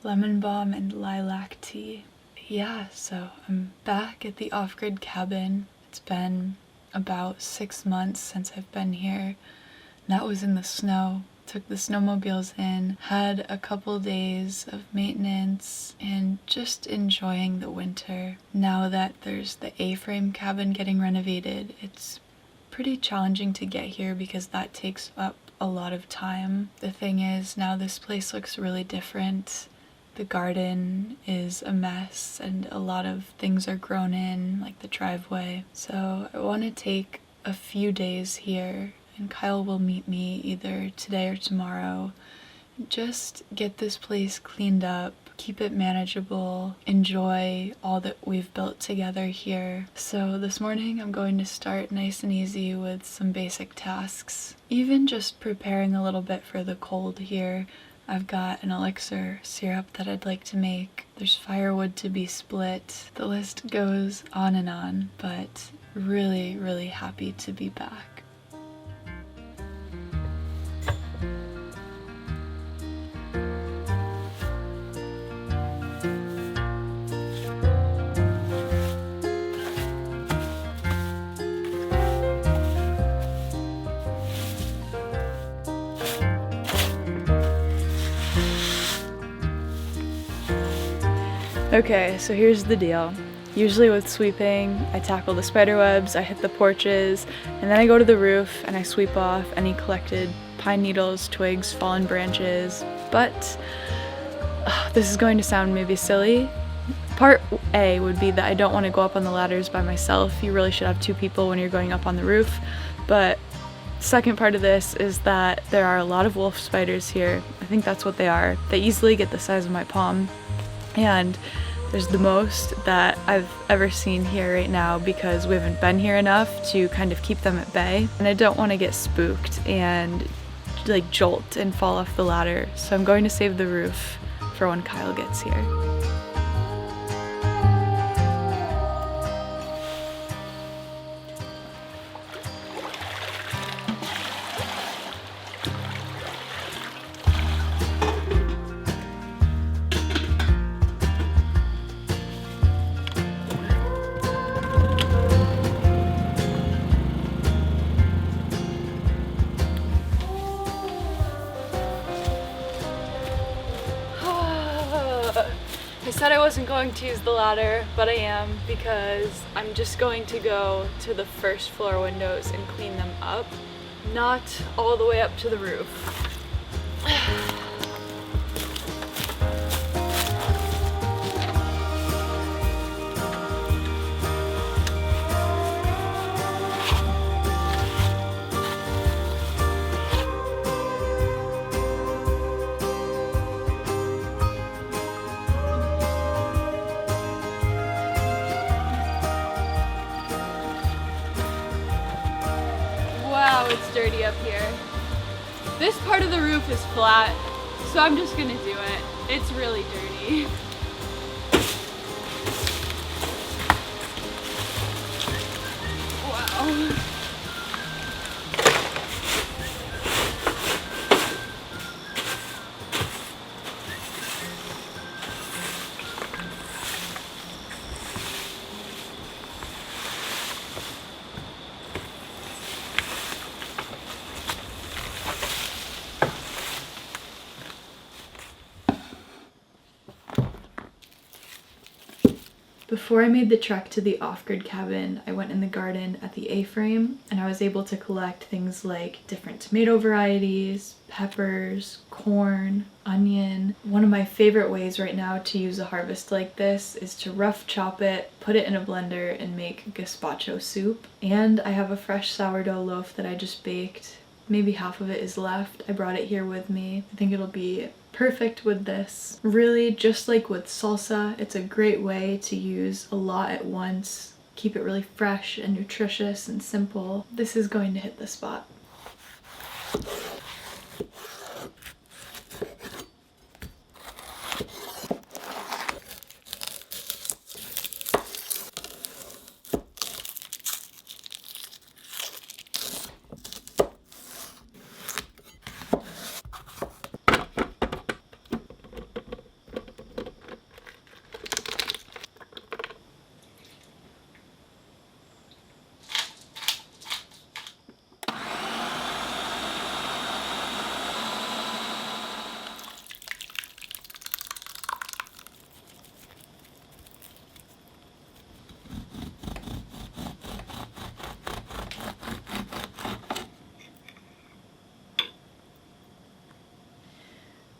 lemon balm and lilac tea. Yeah, so I'm back at the off-grid cabin. It's been about 6 months since I've been here. That was in the snow. Took the snowmobiles in, had a couple days of maintenance, and just enjoying the winter. Now that there's the A-frame cabin getting renovated, it's pretty challenging to get here because that takes up a lot of time. The thing is, now this place looks really different. The garden is a mess and a lot of things are grown in, like the driveway. So I want to take a few days here, and Kyle will meet me either today or tomorrow. Just get this place cleaned up, keep it manageable, enjoy all that we've built together here. So this morning I'm going to start nice and easy with some basic tasks. Even just preparing a little bit for the cold here. I've got an elixir syrup that I'd like to make. There's firewood to be split. The list goes on, but really, really happy to be back. Okay, so here's the deal. Usually with sweeping, I tackle the spider webs, I hit the porches, and then I go to the roof and I sweep off any collected pine needles, twigs, fallen branches. But this is going to sound maybe silly. Part A would be that I don't want to go up on the ladders by myself. You really should have 2 people when you're going up on the roof. But second part of this is that there are a lot of wolf spiders here. I think that's what they are. They easily get the size of my palm. And there's the most that I've ever seen here right now because we haven't been here enough to kind of keep them at bay. And I don't want to get spooked and like jolt and fall off the ladder. So I'm going to save the roof for when Kyle gets here. I said I wasn't going to use the ladder, but I am because I'm just going to go to the first floor windows and clean them up, not all the way up to the roof. Wow, it's dirty up here. This part of the roof is flat, so I'm just gonna do it. It's really dirty. Wow. Before I made the trek to the off-grid cabin, I went in the garden at the A-frame and I was able to collect things like different tomato varieties, peppers, corn, onion. One of my favorite ways right now to use a harvest like this is to rough chop it, put it in a blender, and make gazpacho soup. And I have a fresh sourdough loaf that I just baked. Maybe half of it is left. I brought it here with me. I think it'll be perfect with this. Really, just like with salsa, it's a great way to use a lot at once, keep it really fresh and nutritious and simple. This is going to hit the spot.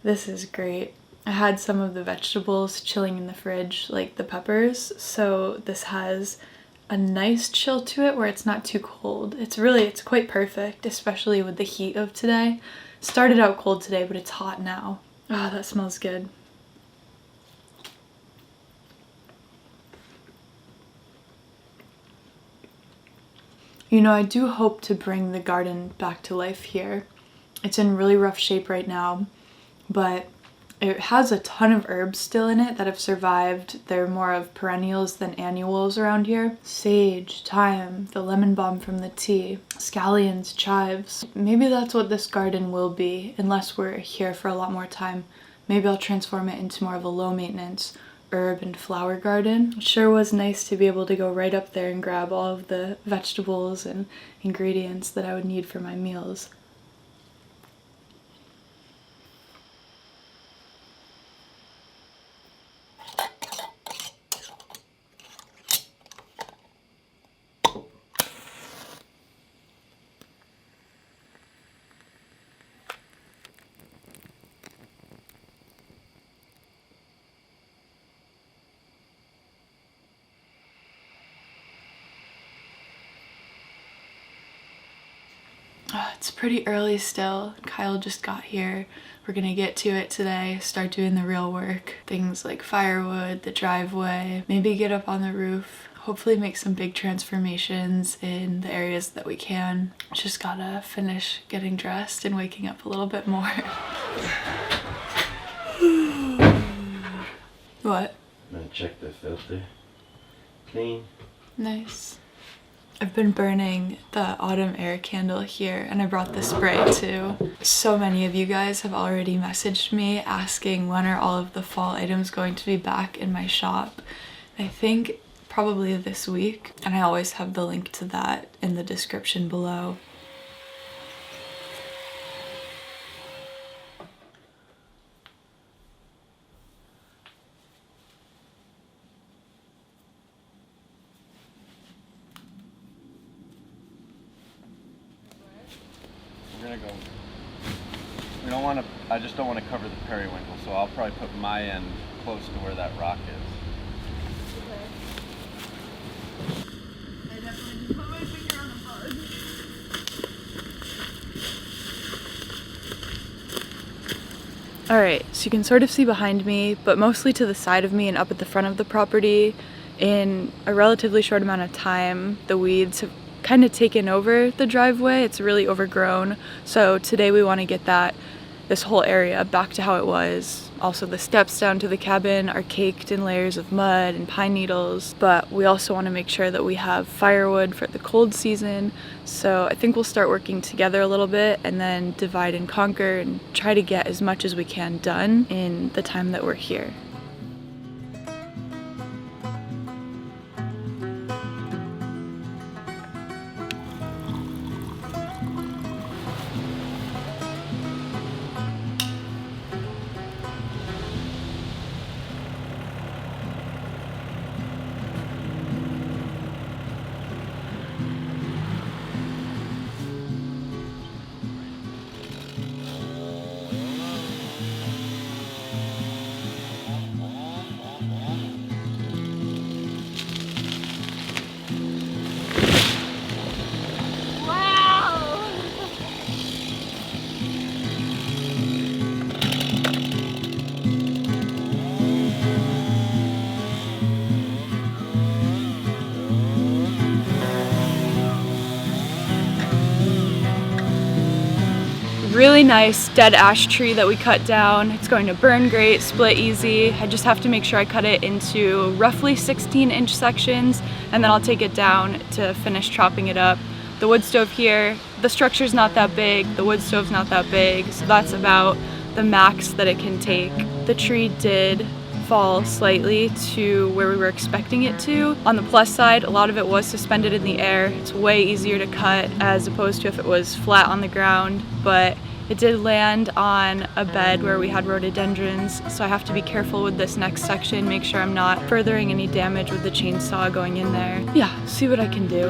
This is great. I had some of the vegetables chilling in the fridge, like the peppers, so this has a nice chill to it where it's not too cold. It's quite perfect, especially with the heat of today. Started out cold today, but it's hot now. Oh, that smells good. You know, I do hope to bring the garden back to life here. It's in really rough shape right now, but it has a ton of herbs still in it that have survived. They're more of perennials than annuals around here. Sage, thyme, the lemon balm from the tea, scallions, chives. Maybe that's what this garden will be, unless we're here for a lot more time. Maybe I'll transform it into more of a low maintenance herb and flower garden. It sure was nice to be able to go right up there and grab all of the vegetables and ingredients that I would need for my meals. It's pretty early still. Kyle just got here. We're gonna get to it today, start doing the real work. Things like firewood, the driveway, maybe get up on the roof. Hopefully make some big transformations in the areas that we can. Just gotta finish getting dressed and waking up a little bit more. What? I'm gonna check the filter. Clean. Nice. I've been burning the autumn air candle here, and I brought the spray too. So many of you guys have already messaged me asking when are all of the fall items going to be back in my shop. I think probably this week, and I always have the link to that in the description below. We're gonna go. We don't want to. I just don't want to cover the periwinkle, so I'll probably put my end close to where that rock is. Okay. I definitely just put my finger on the bug. Alright, so you can sort of see behind me, but mostly to the side of me and up at the front of the property. In a relatively short amount of time, the weeds have kind of taken over the driveway. It's really overgrown. So today we want to get this whole area back to how it was. Also, the steps down to the cabin are caked in layers of mud and pine needles, but we also want to make sure that we have firewood for the cold season. So I think we'll start working together a little bit and then divide and conquer and try to get as much as we can done in the time that we're here. Really nice dead ash tree that we cut down. It's going to burn great, split easy. I just have to make sure I cut it into roughly 16-inch sections, and then I'll take it down to finish chopping it up. The wood stove here, the structure's not that big, the wood stove's not that big, so that's about the max that it can take. The tree did fall slightly to where we were expecting it to. On the plus side, a lot of it was suspended in the air. It's way easier to cut as opposed to if it was flat on the ground, but it did land on a bed where we had rhododendrons, so I have to be careful with this next section, make sure I'm not furthering any damage with the chainsaw going in there. Yeah, see what I can do.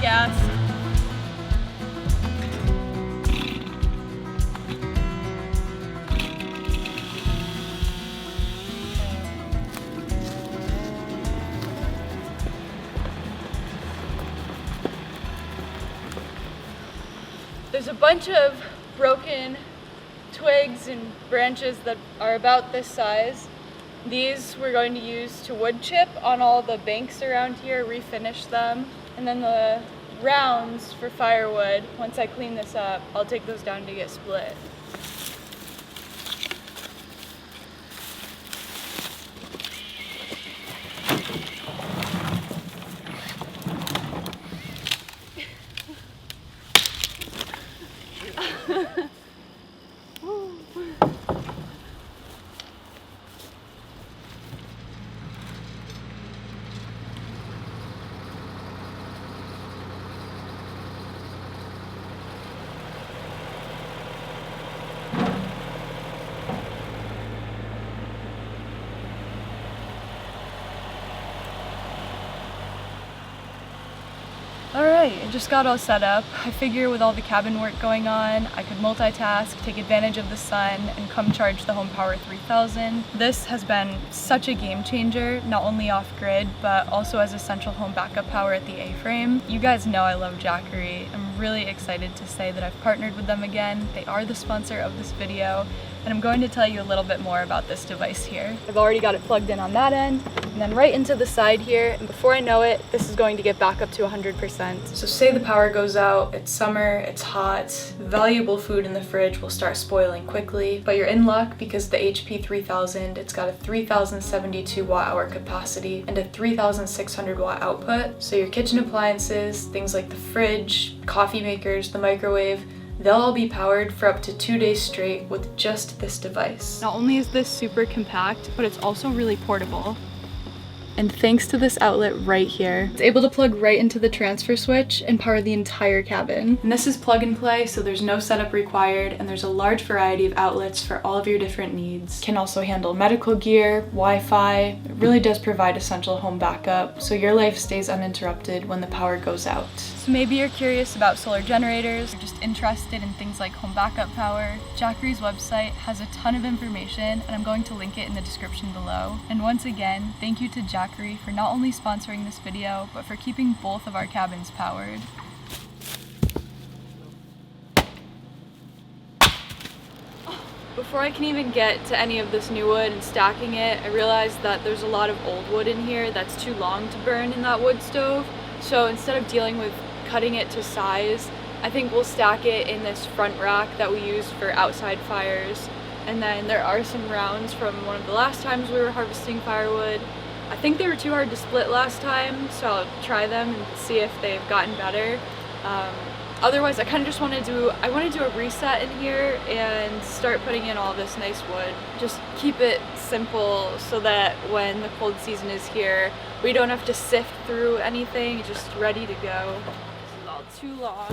gas. There's a bunch of broken twigs and branches that are about this size. These we're going to use to wood chip on all the banks around here, refinish them. And then the rounds for firewood, once I clean this up, I'll take those down to get split. Alright, I just got all set up. I figure with all the cabin work going on, I could multitask, take advantage of the sun, and come charge the HomePower 3000. This has been such a game changer, not only off-grid, but also as essential home backup power at the A-frame. You guys know I love Jackery. I'm really excited to say that I've partnered with them again. They are the sponsor of this video, and I'm going to tell you a little bit more about this device here. I've already got it plugged in on that end, and then right into the side here, and before I know it, this is going to get back up to 100%. So say the power goes out, it's summer, it's hot, valuable food in the fridge will start spoiling quickly, but you're in luck because the HP 3000, it's got a 3072 watt hour capacity and a 3600 watt output. So your kitchen appliances, things like the fridge, coffee makers, the microwave, they'll all be powered for up to 2 days straight with just this device. Not only is this super compact, but it's also really portable. And thanks to this outlet right here, it's able to plug right into the transfer switch and power the entire cabin. And this is plug and play, so there's no setup required, and there's a large variety of outlets for all of your different needs. Can also handle medical gear, Wi-Fi. It really does provide essential home backup, so your life stays uninterrupted when the power goes out. So maybe you're curious about solar generators, or just interested in things like home backup power. Jackery's website has a ton of information, and I'm going to link it in the description below. And once again, thank you to Jackery for not only sponsoring this video, but for keeping both of our cabins powered. Before I can even get to any of this new wood and stacking it, I realized that there's a lot of old wood in here that's too long to burn in that wood stove. So instead of dealing with cutting it to size, I think we'll stack it in this front rack that we use for outside fires. And then there are some rounds from one of the last times we were harvesting firewood. I think they were too hard to split last time, so I'll try them and see if they've gotten better. Otherwise, I kind of just want to do a reset in here and start putting in all this nice wood. Just keep it simple so that when the cold season is here, we don't have to sift through anything, just ready to go. This is all too long.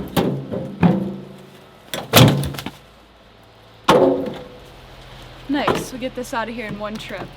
Nice, we'll get this out of here in one trip.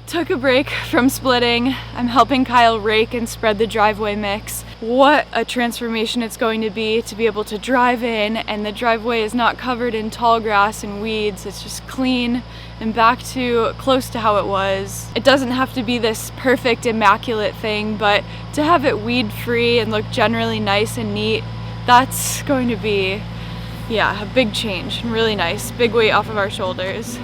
Took a break from splitting. I'm helping Kyle rake and spread the driveway mix. What a transformation it's going to be able to drive in, and the driveway is not covered in tall grass and weeds. It's just clean and back to close to how it was. It doesn't have to be this perfect, immaculate thing, but to have it weed free and look generally nice and neat, that's going to be, yeah, a big change and really nice. Big weight off of our shoulders.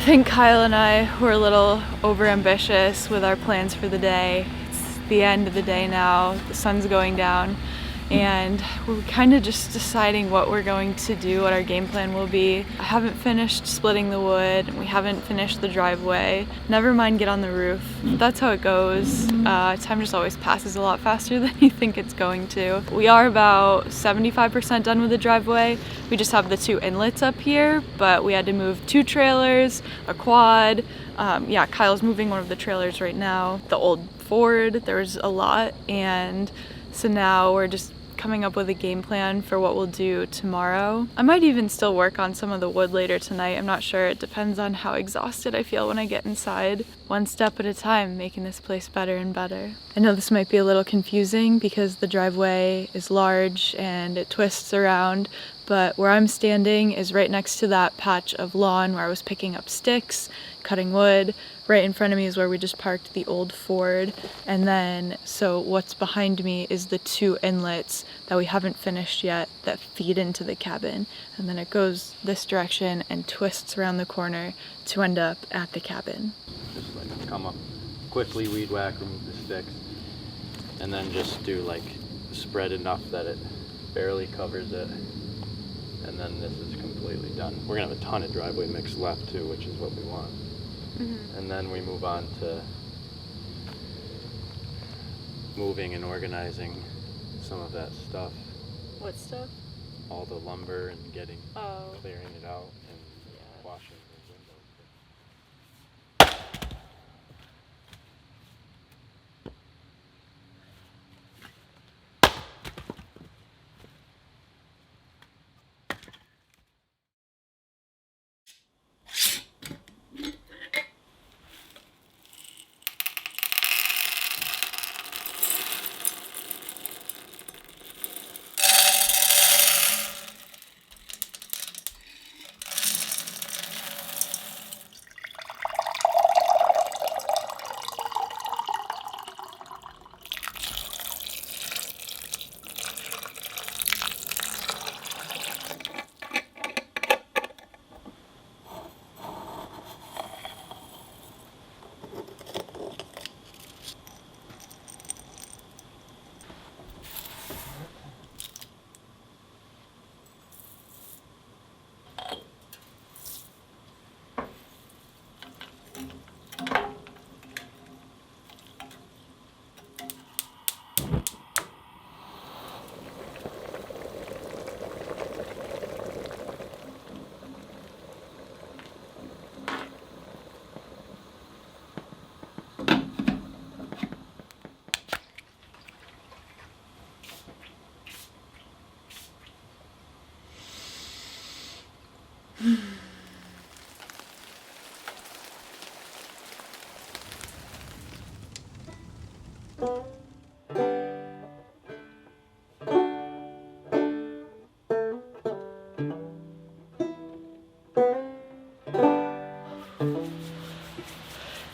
think Kyle and I were a little overambitious with our plans for the day. It's the end of the day now, the sun's going down, and we're kind of just deciding what we're going to do, what our game plan will be. I haven't finished splitting the wood, and we haven't finished the driveway. Never mind get on the roof. That's how it goes. Time just always passes a lot faster than you think it's going to. We are about 75% done with the driveway. We just have the 2 inlets up here, but we had to move 2 trailers, a quad. Yeah, Kyle's moving one of the trailers right now. The old Ford, there was a lot, and so now we're just coming up with a game plan for what we'll do tomorrow. I might even still work on some of the wood later tonight. I'm not sure. It depends on how exhausted I feel when I get inside. One step at a time, making this place better and better. I know this might be a little confusing because the driveway is large and it twists around, but where I'm standing is right next to that patch of lawn where I was picking up sticks, cutting wood. Right in front of me is where we just parked the old Ford, and then so what's behind me is the 2 inlets that we haven't finished yet that feed into the cabin, and then it goes this direction and twists around the corner to end up at the cabin. Just like come up quickly, weed whack, remove the sticks, and then just do like spread enough that it barely covers it, and then this is completely done. We're gonna have a ton of driveway mix left too, which is what we want. And then we move on to moving and organizing some of that stuff. What stuff? All the lumber and getting, Oh. clearing it out and washing the windows.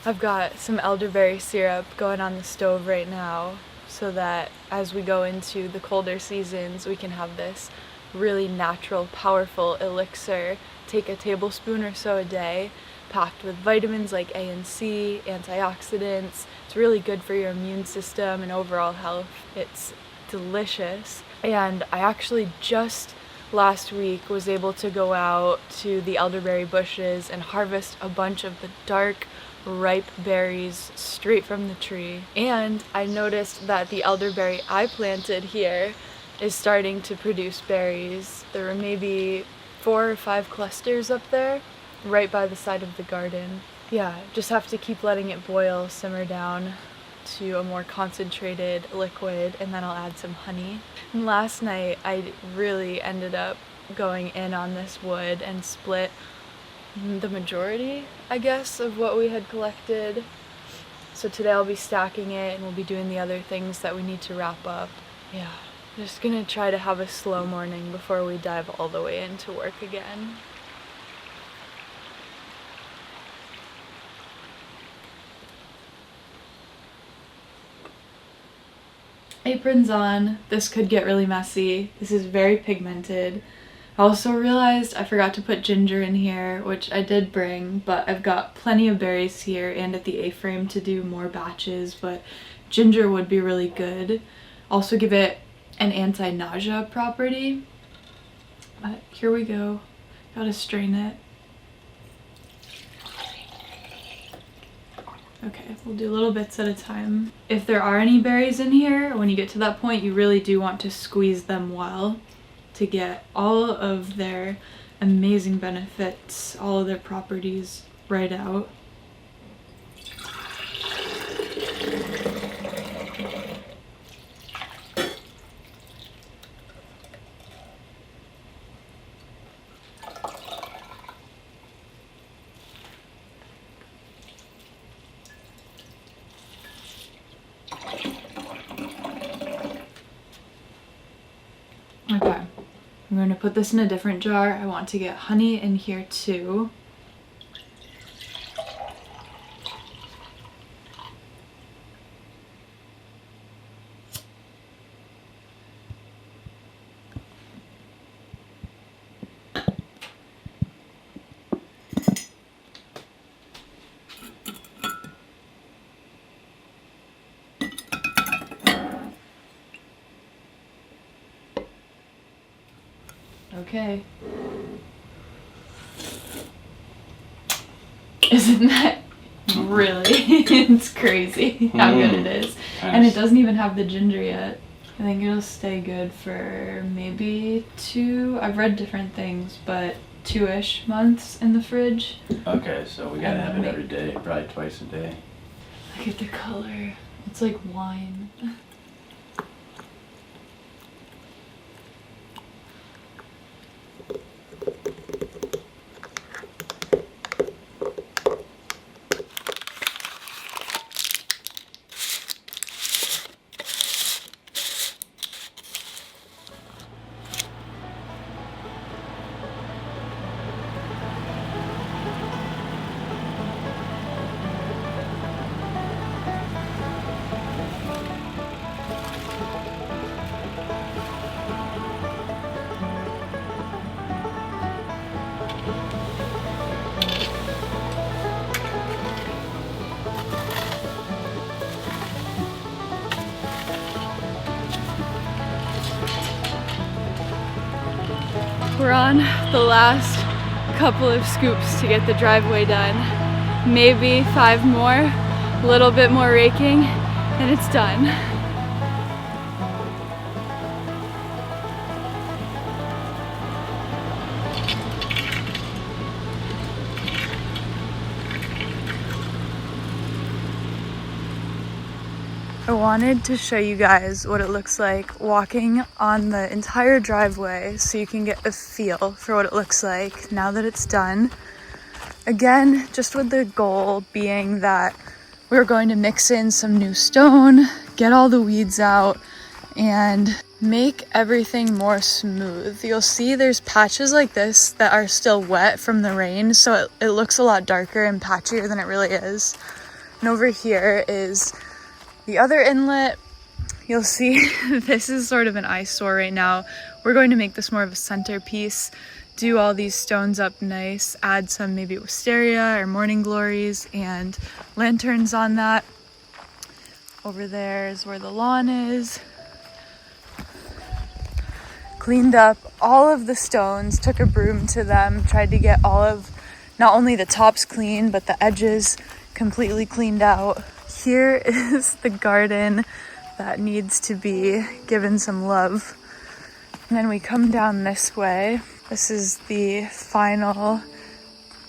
I've got some elderberry syrup going on the stove right now so that as we go into the colder seasons we can have this really natural, powerful elixir. Take a tablespoon or so a day, packed with vitamins like A and C, antioxidants. It's really good for your immune system and overall health. It's delicious. And I actually just last week was able to go out to the elderberry bushes and harvest a bunch of the dark, ripe berries straight from the tree. And I noticed that the elderberry I planted here is starting to produce berries. There were maybe 4 or 5 clusters up there right by the side of the garden. Yeah, just have to keep letting it boil, simmer down to a more concentrated liquid, and then I'll add some honey. And last night I really ended up going in on this wood and split the majority, I guess, of what we had collected. So today I'll be stacking it and we'll be doing the other things that we need to wrap up. Yeah, just gonna try to have a slow morning before we dive all the way into work again. Aprons on. This could get really messy. This is very pigmented, I also realized I forgot to put ginger in here, which I did bring, but I've got plenty of berries here and at the A-frame to do more batches, but ginger would be really good. Also give it an anti-nausea property. But here we go. Gotta strain it. Okay, we'll do little bits at a time. If there are any berries in here, when you get to that point, you really do want to squeeze them well to get all of their amazing benefits, all of their properties right out. Okay, I'm going to put this in a different jar. I want to get honey in here too. Okay. Isn't that really? It's crazy how good it is. And it doesn't even have the ginger yet. I think it'll stay good for maybe I've read different things, but 2-ish months in the fridge. Okay, so we gotta have it every day, probably twice a day. Look at the color. It's like wine. We're on the last couple of scoops to get the driveway done. Maybe 5 more, a little bit more raking, and it's done. I wanted to show you guys what it looks like walking on the entire driveway so you can get a feel for what it looks like now that it's done. Again, just with the goal being that we're going to mix in some new stone, get all the weeds out, and make everything more smooth. You'll see there's patches like this that are still wet from the rain, so it looks a lot darker and patchier than it really is. And over here is the other inlet. You'll see this is sort of an eyesore right now. We're going to make this more of a centerpiece, do all these stones up nice, add some maybe wisteria or morning glories and lanterns on that. Over there is where the lawn is. Cleaned up all of the stones, took a broom to them, tried to get all of not only the tops clean but the edges completely cleaned out. Here is the garden that needs to be given some love. And then we come down this way. This is the final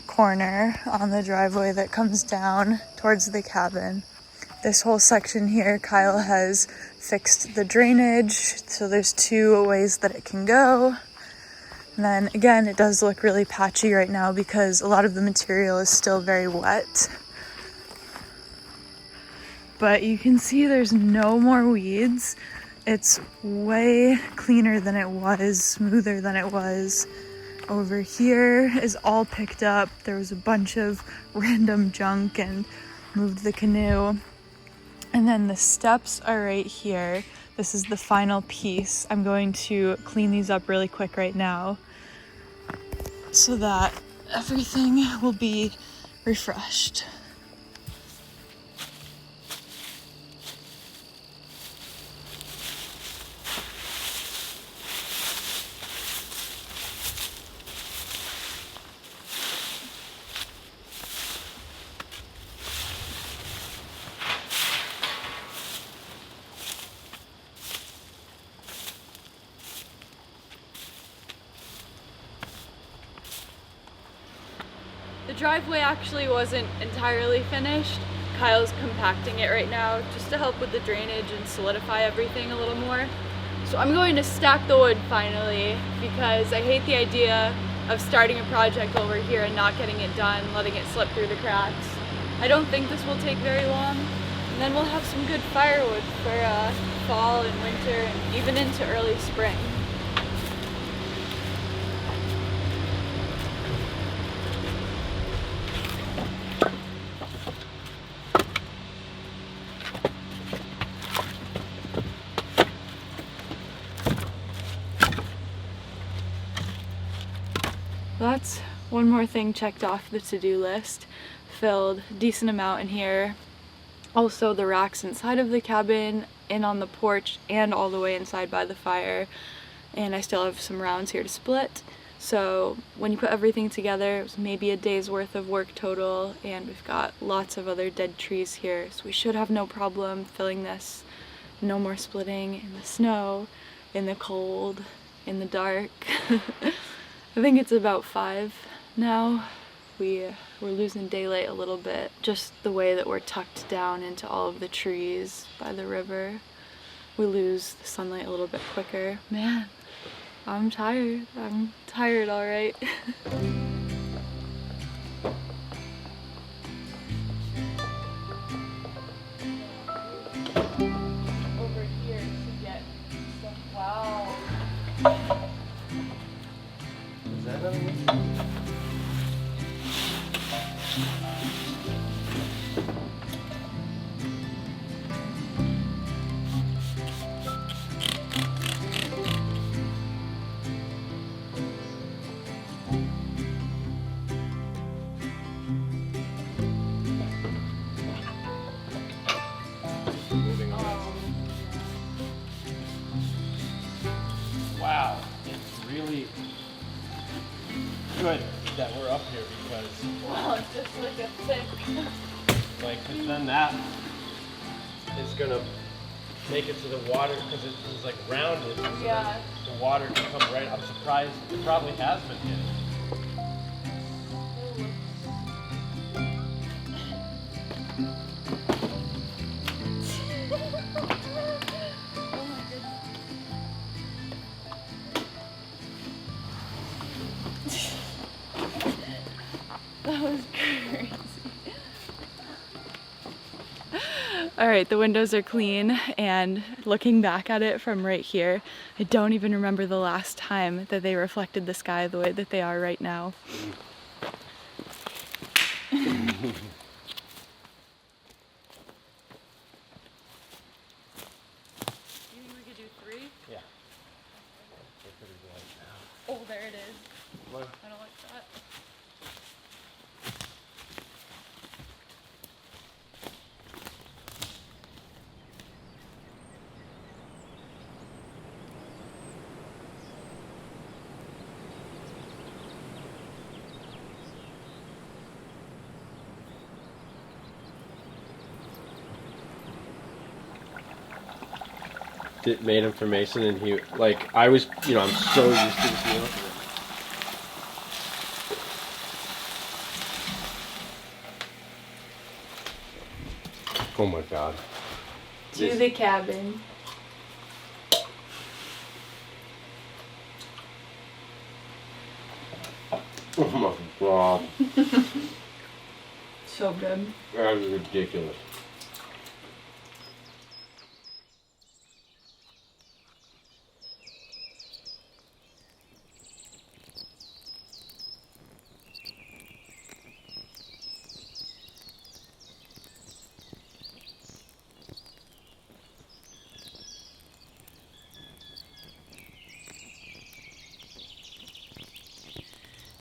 corner on the driveway that comes down towards the cabin. This whole section here, Kyle has fixed the drainage, so there's 2 ways that it can go. And then again, it does look really patchy right now because a lot of the material is still very wet. But you can see there's no more weeds. It's way cleaner than it was, smoother than it was. Over here is all picked up. There was a bunch of random junk and moved the canoe. And then the steps are right here. This is the final piece. I'm going to clean these up really quick right now. so that everything will be refreshed. The driveway actually wasn't entirely finished. Kyle's compacting it right now just to help with the drainage and solidify everything a little more. So I'm going to stack the wood finally because I hate the idea of starting a project over here and not getting it done, letting it slip through the cracks. I don't think this will take very long, and then we'll have some good firewood for fall and winter and even into early spring. That's one more thing checked off the to-do list. Filled a decent amount in here. Also the racks inside of the cabin, in on the porch, and all the way inside by the fire. And I still have some rounds here to split. So when you put everything together, it was maybe a day's worth of work total, and we've got lots of other dead trees here. So we should have no problem filling this. No more splitting in the snow, in the cold, in the dark. I think it's about 5 now. We're losing daylight a little bit, just the way that we're tucked down into all of the trees by the river. We lose the sunlight a little bit quicker. Man, I'm tired. I'm tired, all right. Over here to get stuff. Wow. Is that another one? Moving on. Wow, it's really good that we're up here because, Wow, it's just like a thick. like, 'cause then that is gonna make it to the water because it's like rounded. So Yeah. the water can come right. I'm surprised it probably has been hit. That was crazy. All right, the windows are clean, and looking back at it from right here, I don't even remember the last time that they reflected the sky the way that they are right now. You think we could do 3? Yeah. They're pretty light now. Oh, there it is. What? I don't like that. Made him for Mason, and he, like, I was, you know, I'm so used to this meal. Oh my god. To the cabin. Oh my god. So good. That is ridiculous.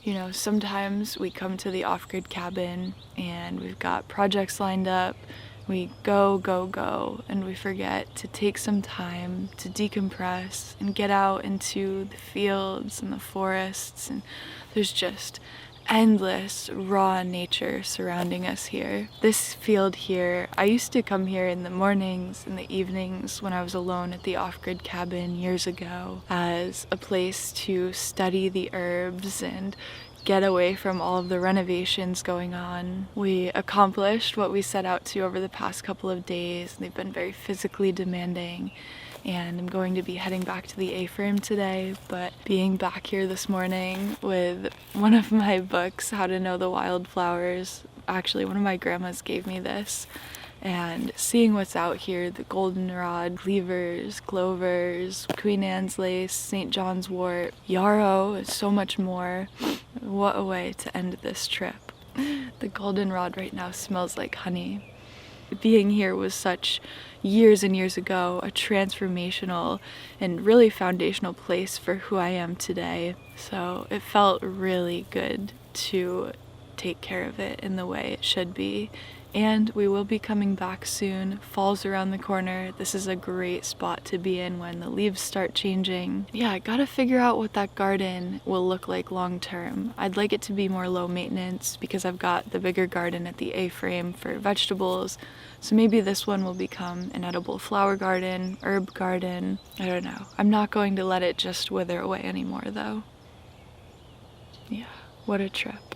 You know, sometimes we come to the off-grid cabin and we've got projects lined up. We go, go, go, and we forget to take some time to decompress and get out into the fields and the forests, and there's just endless raw nature surrounding us here. This field here, I used to come here in the mornings and the evenings when I was alone at the off-grid cabin years ago as a place to study the herbs and get away from all of the renovations going on. We accomplished what we set out to over the past couple of days. They've been very physically demanding, and I'm going to be heading back to the A-frame today, but being back here this morning with one of my books, How to Know the Wildflowers, actually one of my grandmas gave me this, and seeing what's out here, the goldenrod, cleavers, clovers, Queen Anne's lace, St. John's wort, yarrow, and so much more. What a way to end this trip. The goldenrod right now smells like honey. Being here was such, years and years ago, a transformational and really foundational place for who I am today. So it felt really good to take care of it in the way it should be. And we will be coming back soon. Fall's around the corner. This is a great spot to be in when the leaves start changing. Yeah, I gotta figure out what that garden will look like long term. I'd like it to be more low maintenance because I've got the bigger garden at the A-frame for vegetables. So maybe this one will become an edible flower garden, herb garden. I don't know. I'm not going to let it just wither away anymore though. Yeah, what a trip.